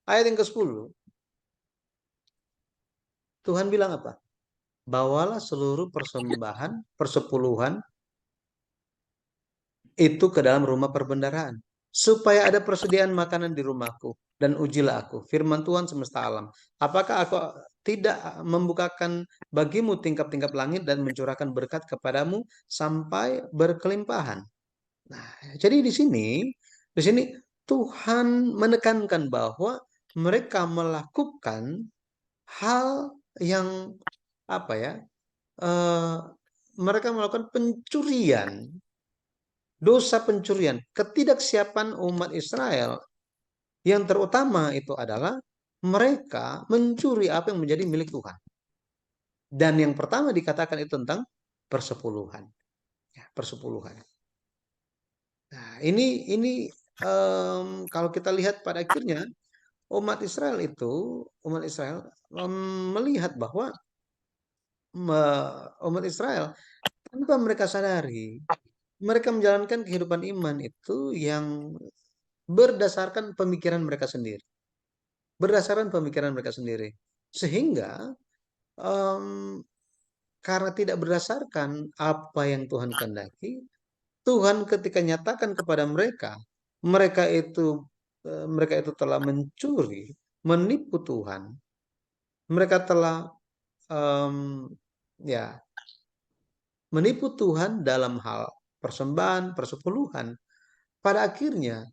ayat yang ke-10, Tuhan bilang apa? Bawalah seluruh persembahan persepuluhan itu ke dalam rumah perbendaharaan, supaya ada persediaan makanan di rumahku, dan ujilah aku, firman Tuhan semesta alam. Apakah aku tidak membukakan bagimu tingkap-tingkap langit dan mencurahkan berkat kepadamu sampai berkelimpahan? Nah, jadi di sini Tuhan menekankan bahwa mereka melakukan hal yang apa ya? eh, Mereka melakukan pencurian, dosa pencurian, ketidaksiapan umat Israel yang terutama itu adalah mereka mencuri apa yang menjadi milik Tuhan. Dan yang pertama dikatakan itu tentang persepuluhan, ya, persepuluhan. Nah, ini kalau kita lihat pada akhirnya umat Israel melihat bahwa umat Israel tanpa mereka sadari mereka menjalankan kehidupan iman itu yang berdasarkan pemikiran mereka sendiri, berdasarkan pemikiran mereka sendiri, sehingga em, karena tidak berdasarkan apa yang Tuhan kehendaki, Tuhan ketika nyatakan kepada mereka, mereka itu mereka itu telah mencuri, menipu Tuhan, mereka telah em, ya menipu Tuhan dalam hal persembahan, persepuluhan. Pada akhirnya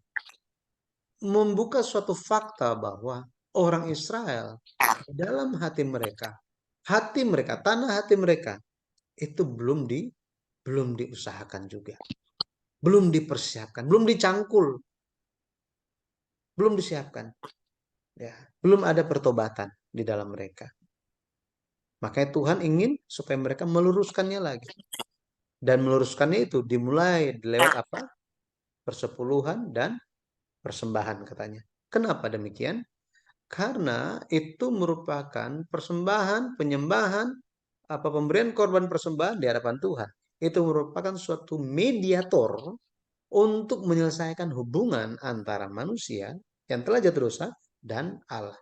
membuka suatu fakta bahwa orang Israel dalam hati mereka, tanah hati mereka itu belum diusahakan juga, belum dipersiapkan, belum dicangkul, belum disiapkan, ya, belum ada pertobatan di dalam mereka. Makanya Tuhan ingin supaya mereka meluruskannya lagi. Dan meluruskannya itu dimulai lewat apa? Persepuluhan dan persembahan katanya. Kenapa demikian? Karena itu merupakan persembahan, penyembahan, apa pemberian korban persembahan di hadapan Tuhan. Itu merupakan suatu mediator untuk menyelesaikan hubungan antara manusia yang telah jatuh dosa dan Allah.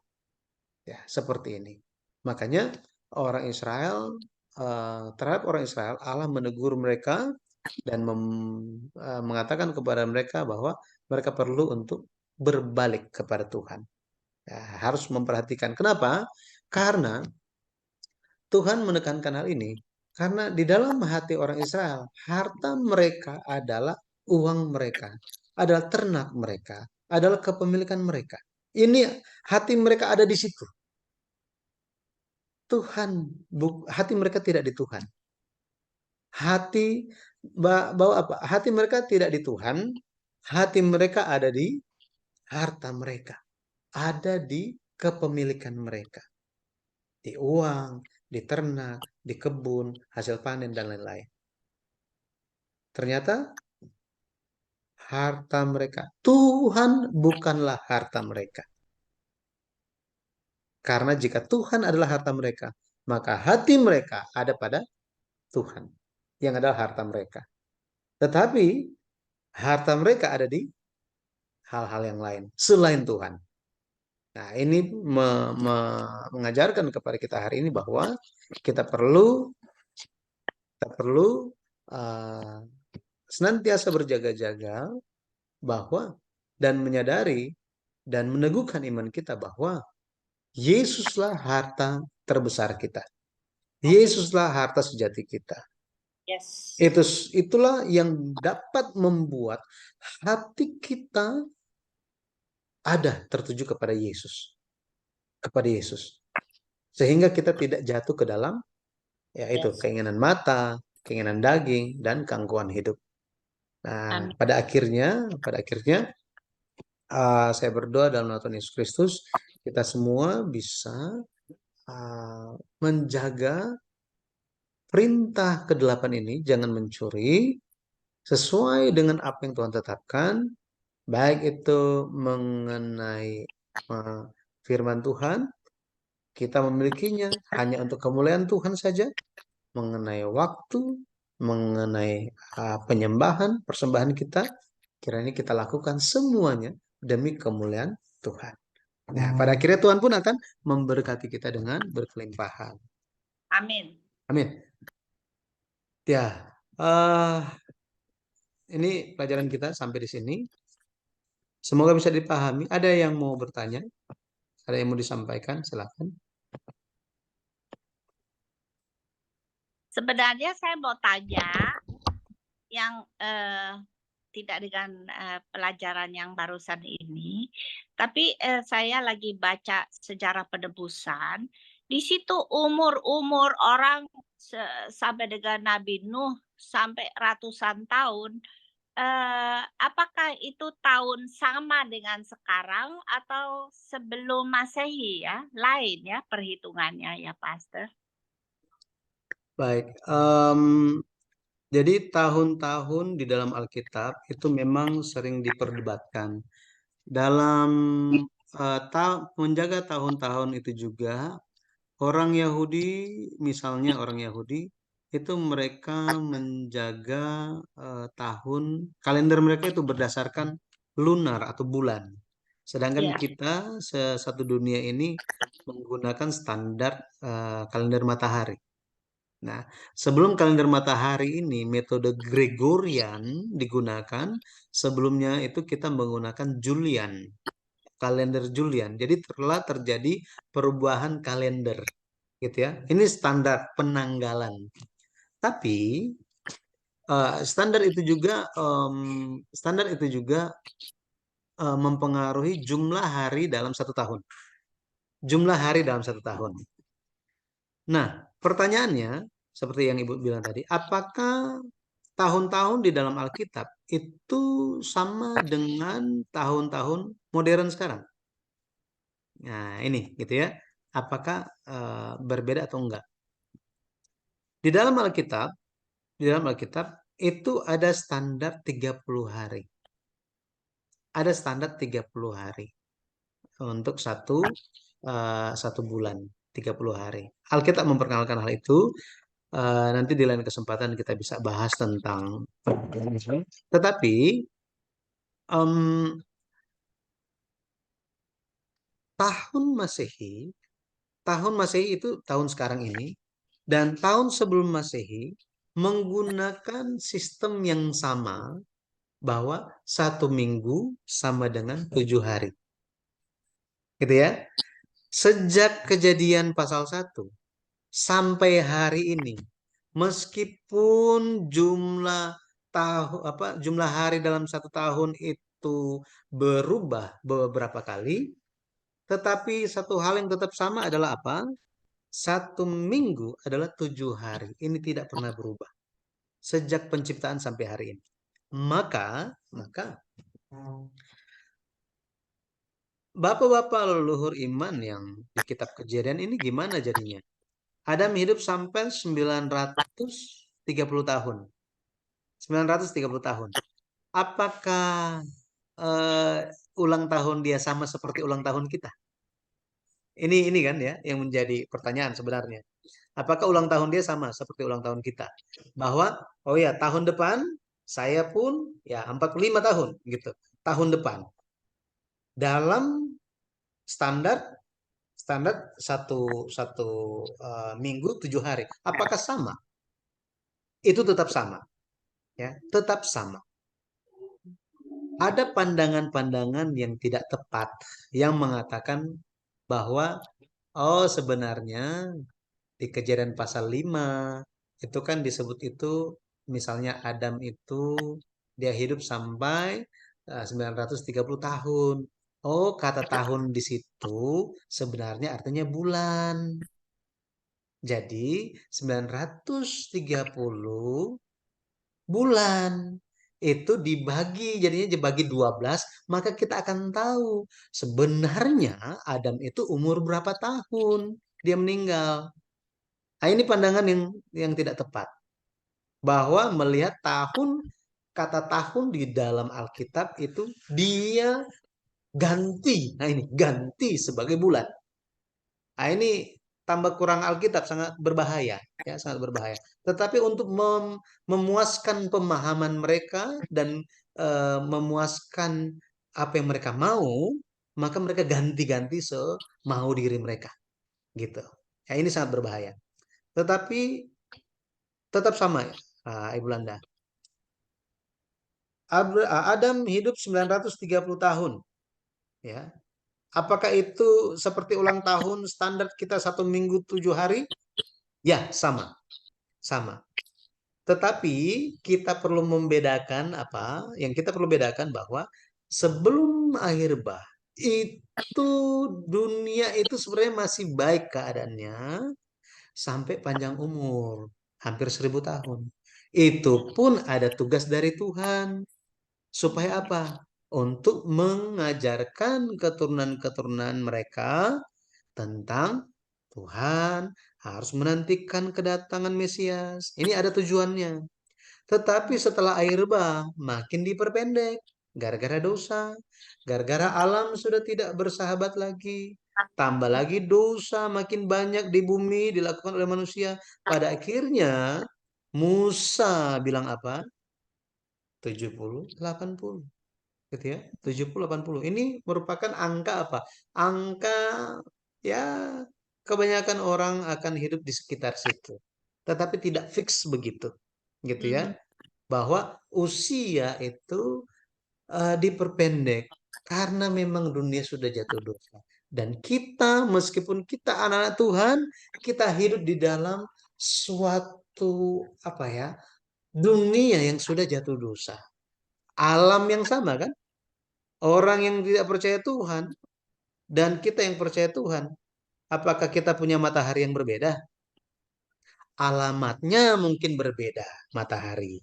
Ya, seperti ini. Makanya orang Israel terhadap orang Israel Allah menegur mereka dan mengatakan kepada mereka bahwa mereka perlu untuk berbalik kepada Tuhan. Ya, harus memperhatikan. Kenapa? Karena Tuhan menekankan hal ini. Karena di dalam hati orang Israel, harta mereka adalah uang mereka, adalah ternak mereka, adalah kepemilikan mereka. Ini hati mereka ada di situ. Tuhan, hati mereka tidak di Tuhan. Hati bahwa apa? Hati mereka tidak di Tuhan, hati mereka ada di harta mereka ada di kepemilikan mereka. Di uang, di ternak, di kebun, hasil panen, dan lain-lain. Ternyata harta mereka, Tuhan bukanlah harta mereka. Karena jika Tuhan adalah harta mereka, maka hati mereka ada pada Tuhan, yang adalah harta mereka. Tetapi harta mereka ada di hal-hal yang lain selain Tuhan. Nah, ini mengajarkan kepada kita hari ini bahwa kita perlu uh, senantiasa berjaga-jaga bahwa dan menyadari dan meneguhkan iman kita bahwa Yesuslah harta terbesar kita. Yesuslah harta sejati kita. Yes. Itulah yang dapat membuat hati kita ada tertuju kepada Yesus. Kepada Yesus. Sehingga kita tidak jatuh ke dalam yaitu keinginan mata, keinginan daging, dan keangkuhan hidup. Nah, Amin. pada akhirnya saya berdoa dalam nama Tuhan Yesus Kristus, kita semua bisa menjaga perintah ke-8 ini, jangan mencuri, sesuai dengan apa yang Tuhan tetapkan, baik itu mengenai firman Tuhan, kita memilikinya hanya untuk kemuliaan Tuhan saja, mengenai waktu, mengenai penyembahan, persembahan kita, kiranya kita lakukan semuanya demi kemuliaan Tuhan. Nah, pada akhirnya Tuhan pun akan memberkati kita dengan berkelimpahan. Amin. Amin. Ya, ini pelajaran kita sampai di sini. Semoga bisa dipahami. Ada yang mau bertanya? Ada yang mau disampaikan? Silakan. Sebenarnya saya mau tanya yang tidak dengan pelajaran yang barusan ini, tapi saya lagi baca sejarah penebusan. Di situ umur orang sampai dengan Nabi Nuh sampai ratusan tahun. Apakah itu tahun sama dengan sekarang atau sebelum Masehi ya? Lain ya perhitungannya ya, Pastor? Baik. Jadi tahun-tahun di dalam Alkitab itu memang sering diperdebatkan. Dalam menjaga tahun-tahun itu juga, orang Yahudi, misalnya orang Yahudi, itu mereka menjaga tahun, kalender mereka itu berdasarkan lunar atau bulan. Sedangkan kita satu dunia ini menggunakan standar kalender matahari. Nah, sebelum kalender matahari ini metode Gregorian digunakan, sebelumnya itu kita menggunakan Julian, kalender Julian. Jadi telah terjadi perubahan kalender, gitu ya. Ini standar penanggalan. Tapi standar itu juga mempengaruhi jumlah hari dalam satu tahun. Jumlah hari dalam satu tahun. Nah, pertanyaannya seperti yang Ibu bilang tadi, apakah tahun-tahun di dalam Alkitab itu sama dengan tahun-tahun modern sekarang? Nah, ini gitu ya. Apakah berbeda atau enggak? Di dalam Alkitab itu ada standar 30 hari. Ada standar 30 hari untuk satu bulan, 30 hari. Alkitab memperkenalkan hal itu. Nanti di lain kesempatan kita bisa bahas tentang. Tetapi tahun Masehi itu tahun sekarang ini, dan tahun sebelum Masehi menggunakan sistem yang sama, bahwa satu minggu sama dengan 7 hari. Gitu ya. Sejak kejadian pasal 1 sampai hari ini, meskipun jumlah hari dalam satu tahun itu berubah beberapa kali, tetapi satu hal yang tetap sama adalah apa? Satu minggu adalah 7 hari. Ini tidak pernah berubah sejak penciptaan sampai hari ini. Maka bapak-bapak leluhur iman yang di kitab Kejadian ini gimana jadinya? Adam hidup sampai 930 tahun. 930 tahun. Apakah eh, ulang tahun dia sama seperti ulang tahun kita? Ini kan ya yang menjadi pertanyaan sebenarnya. Apakah ulang tahun dia sama seperti ulang tahun kita? Bahwa oh ya tahun depan saya pun ya 45 tahun gitu. Tahun depan dalam standar standar satu satu minggu 7 hari. Apakah sama? Itu tetap sama ya, tetap sama. Ada pandangan-pandangan yang tidak tepat yang mengatakan bahwa oh sebenarnya di Kejadian pasal 5 itu kan disebut itu misalnya Adam itu dia hidup sampai 930 tahun. Oh, kata tahun di situ sebenarnya artinya bulan. Jadi 930 bulan itu dibagi jadinya dibagi 12 maka kita akan tahu sebenarnya Adam itu umur berapa tahun dia meninggal. Nah, ini pandangan yang tidak tepat bahwa melihat kata tahun di dalam Alkitab itu dia ganti. Nah, ini ganti sebagai bulan. Nah, ini tambah kurang Alkitab sangat berbahaya, ya, sangat berbahaya. Tetapi untuk memuaskan pemahaman mereka dan memuaskan apa yang mereka mau, maka mereka ganti-ganti semau diri mereka, gitu. Ya, ini sangat berbahaya. Tetapi tetap sama, ya, Ibu Landa. Adam hidup 930 tahun, ya. Apakah itu seperti ulang tahun standar kita 1 minggu 7 hari? Ya, sama. Sama. Tetapi kita perlu membedakan apa? Yang kita perlu bedakan bahwa sebelum akhir bah itu dunia itu sebenarnya masih baik keadaannya sampai panjang umur, hampir 1.000 tahun. Itu pun ada tugas dari Tuhan. Supaya apa? Untuk mengajarkan keturunan-keturunan mereka tentang Tuhan harus menantikan kedatangan Mesias. Ini ada tujuannya. Tetapi setelah air bah makin diperpendek gara-gara dosa, gara-gara alam sudah tidak bersahabat lagi. Tambah lagi dosa makin banyak di bumi dilakukan oleh manusia. Pada akhirnya Musa bilang apa? 70, 80 gitu ya. 70, 80. Ini merupakan angka apa? Angka ya kebanyakan orang akan hidup di sekitar situ. Tetapi tidak fix begitu. Gitu ya. Mhm. Bahwa usia itu diperpendek karena memang dunia sudah jatuh dosa. Dan kita meskipun kita anak-anak Tuhan, kita hidup di dalam suatu apa ya? Dunia yang sudah jatuh dosa. Alam yang sama kan? Orang yang tidak percaya Tuhan dan kita yang percaya Tuhan, apakah kita punya matahari yang berbeda? Alamatnya mungkin berbeda, matahari.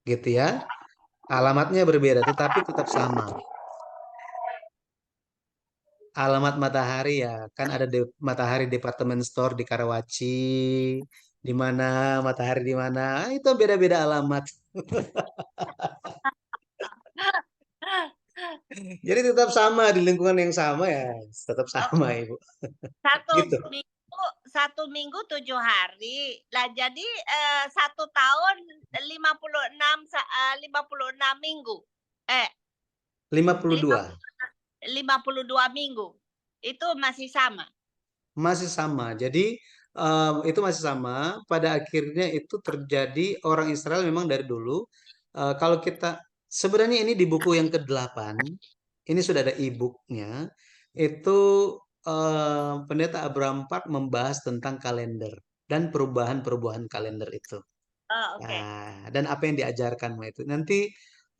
Gitu ya. Alamatnya berbeda tetapi tetap sama. Alamat matahari ya, kan ada matahari department store di Karawaci, di mana matahari di mana, itu beda-beda alamat. Jadi tetap sama di lingkungan yang sama ya, tetap sama Oh, Ibu. satu Gitu. minggu 1 minggu 7 hari. Lah jadi 1 tahun 56 minggu. Eh, 52. 52 minggu. Itu masih sama. Masih sama. Jadi itu masih sama. Pada akhirnya itu terjadi orang Israel memang dari dulu. Kalau kita sebenarnya ini di buku yang ke-8, ini sudah ada e-booknya. Itu Pendeta Abraham Park membahas tentang kalender dan perubahan-perubahan kalender itu. Oh, oke. Nah, dan apa yang diajarkan itu. Nanti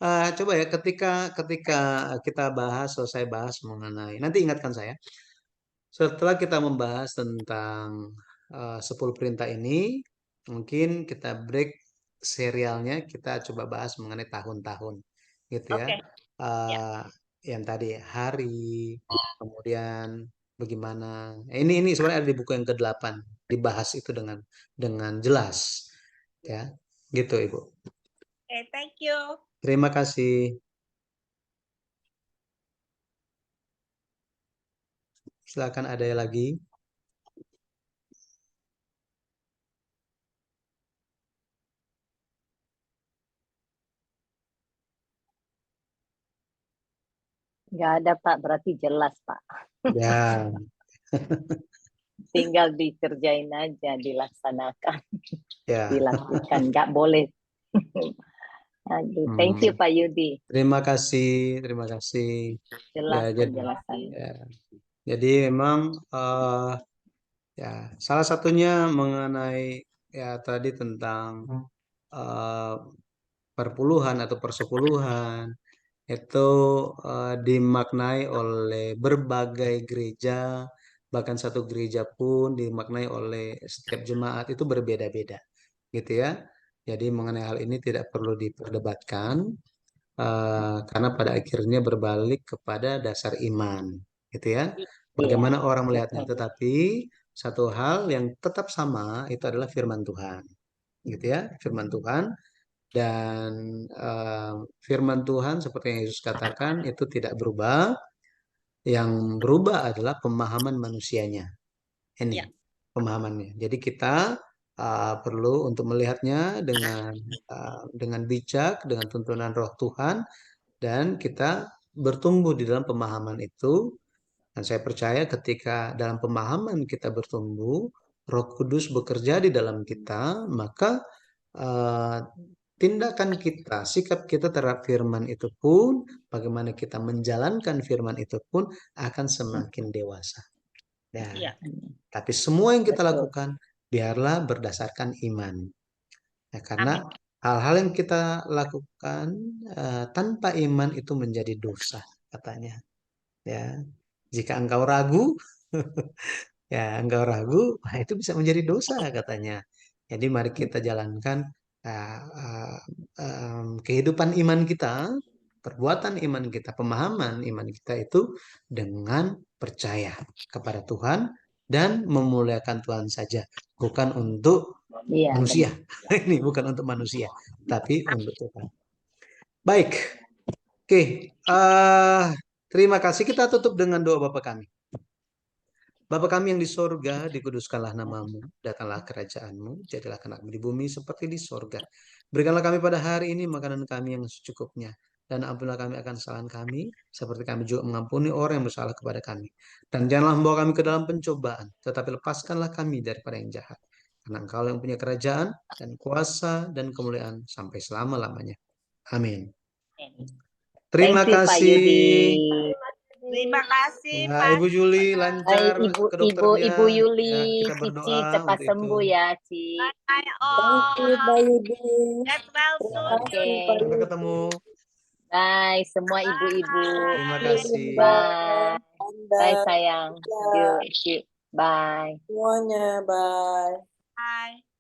coba ya ketika ketika kita bahas selesai bahas mengenai. Nanti ingatkan saya. Setelah kita membahas tentang 10 perintah ini, mungkin kita break serialnya, kita coba bahas mengenai tahun-tahun, gitu ya. Oke. Ya. Eh, yang tadi hari, kemudian bagaimana. Ini sebenarnya ada di buku yang ke-8 dibahas itu dengan jelas, ya, gitu Ibu. Okay, thank you. Terima kasih. Silakan ada lagi. Nggak ada Pak, berarti jelas Pak. Ya, Tinggal dikerjain aja, dilaksanakan, ya. dilakukan. Nggak boleh. Aduh, thank you Pak Yudi. Terima kasih, terima kasih. Jelas Ya, penjelasannya. ya. Jadi memang ya salah satunya mengenai ya tadi tentang perpuluhan atau persepuluhan itu dimaknai oleh berbagai gereja, bahkan satu gereja pun dimaknai oleh setiap jemaat itu berbeda-beda, gitu ya. Jadi mengenai hal ini tidak perlu diperdebatkan karena pada akhirnya berbalik kepada dasar iman, gitu ya. Bagaimana orang melihatnya. Tetapi satu hal yang tetap sama itu adalah firman Tuhan, gitu ya, firman Tuhan. Dan firman Tuhan seperti yang Yesus katakan itu tidak berubah. Yang berubah adalah pemahaman manusianya. Ini pemahamannya. Jadi kita perlu untuk melihatnya dengan bijak, dengan tuntunan Roh Tuhan, dan kita bertumbuh di dalam pemahaman itu. Dan saya percaya ketika dalam pemahaman kita bertumbuh, Roh Kudus bekerja di dalam kita, maka uh, tindakan kita, sikap kita terhadap firman itu pun, bagaimana kita menjalankan firman itu pun akan semakin dewasa. Ya. Tapi semua yang kita lakukan biarlah berdasarkan iman. Ya, karena hal-hal yang kita lakukan tanpa iman itu menjadi dosa, katanya. Ya, jika engkau ragu, ya engkau ragu, itu bisa menjadi dosa, katanya. Jadi mari kita jalankan uh, uh, kehidupan iman kita, perbuatan iman kita, pemahaman iman kita itu dengan percaya kepada Tuhan dan memuliakan Tuhan saja, bukan untuk manusia. Ini bukan untuk manusia, tapi untuk Tuhan. Baik, oke. Terima kasih. Kita tutup dengan doa Bapa kami. Bapa kami yang di sorga, dikuduskanlah namamu, datanglah kerajaanmu, jadilah kehendak-mu di bumi seperti di sorga. Berikanlah kami pada hari ini makanan kami yang secukupnya, dan ampunilah kami akan kesalahan kami, seperti kami juga mengampuni orang yang bersalah kepada kami. Dan janganlah membawa kami ke dalam pencobaan, tetapi lepaskanlah kami daripada yang jahat. Karena Engkau yang punya kerajaan, dan kuasa, dan kemuliaan sampai selama-lamanya. Amin. Terima kasih. Terima kasih ya, Ibu Juli, lancar ke dokternya. Ibu Yuli, ya, kita Cici berdoa cepat untuk sembuh itu. ya, Ci. Bye all. Get well soon. Sampai ketemu. Bye semua ibu-ibu. Terima kasih. Bye. Bye sayang. Yuk. Bye. Semuanya, bye. Bye.